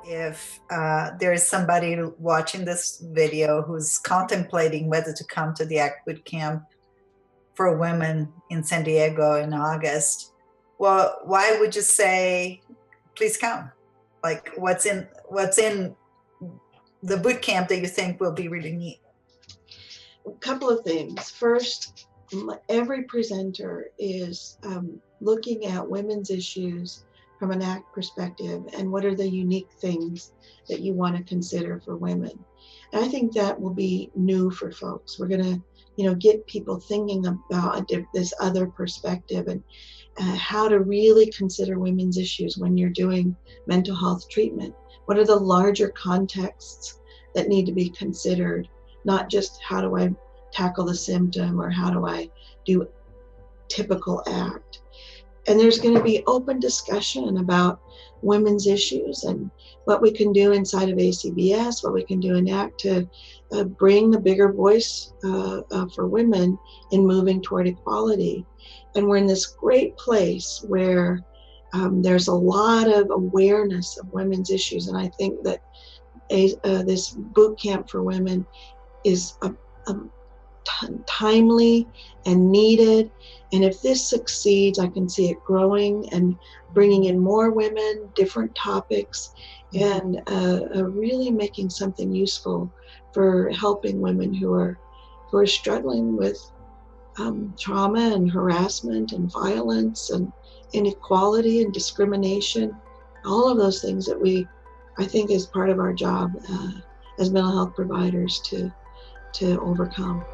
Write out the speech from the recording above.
if there is somebody watching this video who's contemplating whether to come to the ACT Bootcamp for women in San Diego in August, well, why would you say, please come? Like, what's in the boot camp that you think will be really neat? A couple of things. First, every presenter is looking at women's issues from an ACT perspective and what are the unique things that you want to consider for women. And I think that will be new for folks. We're going to, get people thinking about this other perspective and how to really consider women's issues when you're doing mental health treatment. What are the larger contexts that need to be considered? Not just how do I tackle the symptom or how do I do typical ACT. And there's going to be open discussion about women's issues and what we can do inside of ACBS, what we can do in ACT to bring the bigger voice for women in moving toward equality. And we're in this great place where there's a lot of awareness of women's issues. And I think that this boot camp for women is timely and needed. And if this succeeds, I can see it growing and bringing in more women, different topics, and really making something useful for helping women who are struggling with trauma and harassment and violence and inequality and discrimination, all of those things that I think is part of our job as mental health providers to overcome.